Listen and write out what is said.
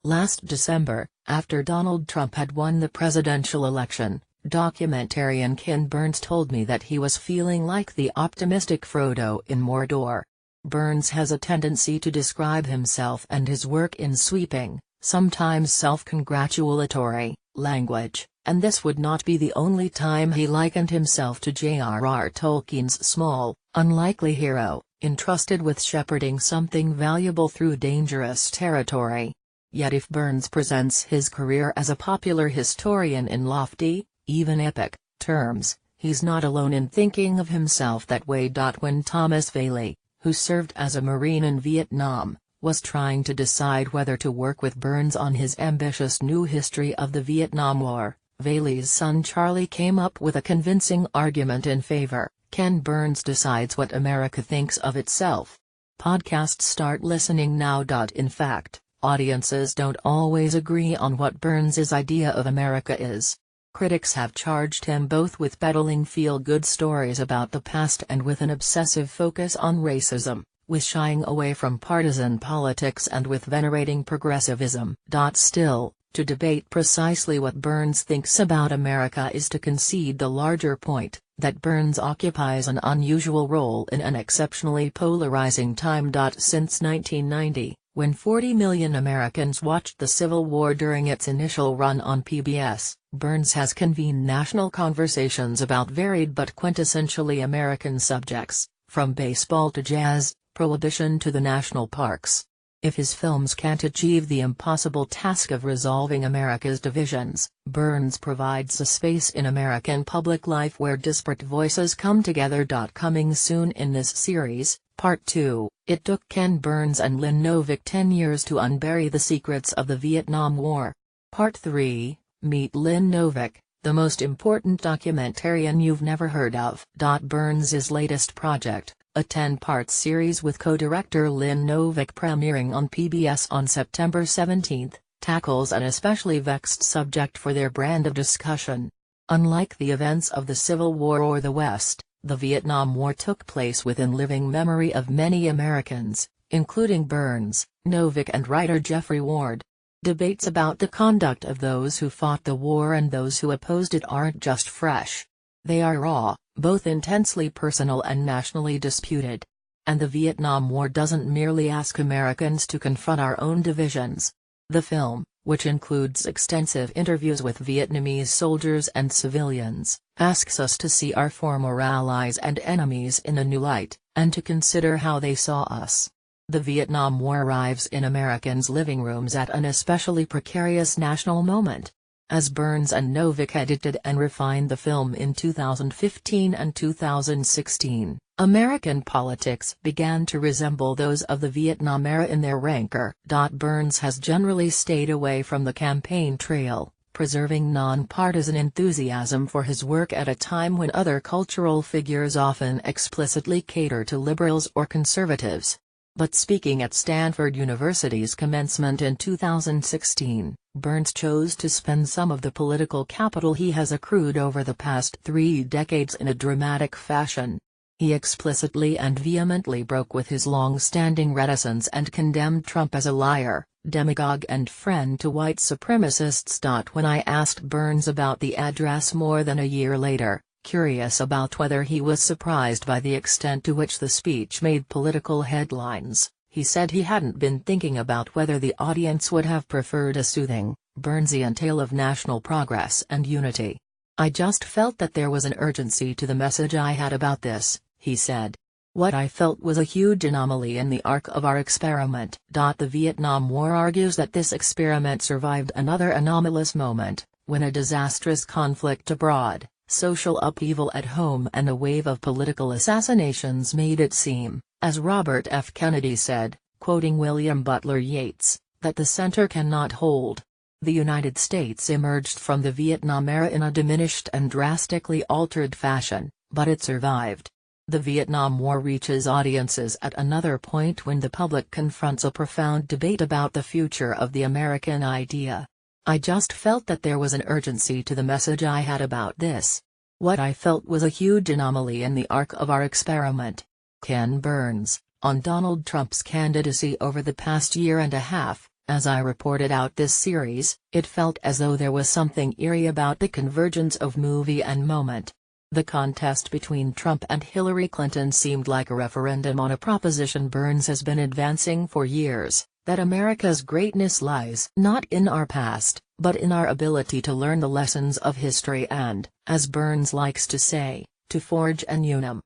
Last December, after Donald Trump had won the presidential election, documentarian Ken Burns told me that he was feeling like the optimistic Frodo in Mordor. Burns has a tendency to describe himself and his work in sweeping, sometimes self-congratulatory, language, and this would not be the only time he likened himself to J.R.R. Tolkien's small, unlikely hero, entrusted with shepherding something valuable through dangerous territory. Yet if Burns presents his career as a popular historian in lofty, even epic, terms, he's not alone in thinking of himself that way. When Thomas Vallee, who served as a Marine in Vietnam, was trying to decide whether to work with Burns on his ambitious new history of the Vietnam War, Vallee's son Charlie came up with a convincing argument in favor. Ken Burns decides what America thinks of itself. Podcasts start listening now. In fact, audiences don't always agree on what Burns's idea of America is. Critics have charged him both with peddling feel-good stories about the past and with an obsessive focus on racism, with shying away from partisan politics and with venerating progressivism. Still, to debate precisely what Burns thinks about America is to concede the larger point, that Burns occupies an unusual role in an exceptionally polarizing time. Since 1990, when 40 million Americans watched the Civil War during its initial run on PBS, Burns has convened national conversations about varied but quintessentially American subjects, from baseball to jazz, prohibition to the national parks. If his films can't achieve the impossible task of resolving America's divisions, Burns provides a space in American public life where disparate voices come together. Coming soon in this series, Part 2, it took Ken Burns and Lynn Novick 10 years to unbury the secrets of the Vietnam War. Part 3, meet Lynn Novick, the most important documentarian you've never heard of. Burns's latest project, a 10-part series with co-director Lynn Novick premiering on PBS on September 17, tackles an especially vexed subject for their brand of discussion. Unlike the events of the Civil War or the West, the Vietnam War took place within living memory of many Americans, including Burns, Novick and writer Jeffrey Ward. Debates about the conduct of those who fought the war and those who opposed it aren't just fresh. They are raw, both intensely personal and nationally disputed. And the Vietnam War doesn't merely ask Americans to confront our own divisions. The film, which includes extensive interviews with Vietnamese soldiers and civilians, asks us to see our former allies and enemies in a new light, and to consider how they saw us. The Vietnam War arrives in Americans' living rooms at an especially precarious national moment. As Burns and Novick edited and refined the film in 2015 and 2016, American politics began to resemble those of the Vietnam era in their rancor. Burns has generally stayed away from the campaign trail, preserving nonpartisan enthusiasm for his work at a time when other cultural figures often explicitly cater to liberals or conservatives. But speaking at Stanford University's commencement in 2016, Burns chose to spend some of the political capital he has accrued over the past 3 decades in a dramatic fashion. He explicitly and vehemently broke with his long-standing reticence and condemned Trump as a liar, demagogue and friend to white supremacists. When I asked Burns about the address more than a year later, curious about whether he was surprised by the extent to which the speech made political headlines, he said he hadn't been thinking about whether the audience would have preferred a soothing, Burnsian tale of national progress and unity. "I just felt that there was an urgency to the message I had about this," he said. "What I felt was a huge anomaly in the arc of our experiment." The Vietnam War argues that this experiment survived another anomalous moment, when a disastrous conflict abroad, social upheaval at home and a wave of political assassinations made it seem, as Robert F. Kennedy said, quoting William Butler Yeats, that the center cannot hold. The United States emerged from the Vietnam era in a diminished and drastically altered fashion, but it survived. The Vietnam War reaches audiences at another point when the public confronts a profound debate about the future of the American idea. "I just felt that there was an urgency to the message I had about this. What I felt was a huge anomaly in the arc of our experiment." Ken Burns, on Donald Trump's candidacy over the past year and a half, As I reported out this series, it felt as though there was something eerie about the convergence of movie and moment. The contest between Trump and Hillary Clinton seemed like a referendum on a proposition Burns has been advancing for years, that America's greatness lies not in our past, but in our ability to learn the lessons of history and, as Burns likes to say, to forge anyon.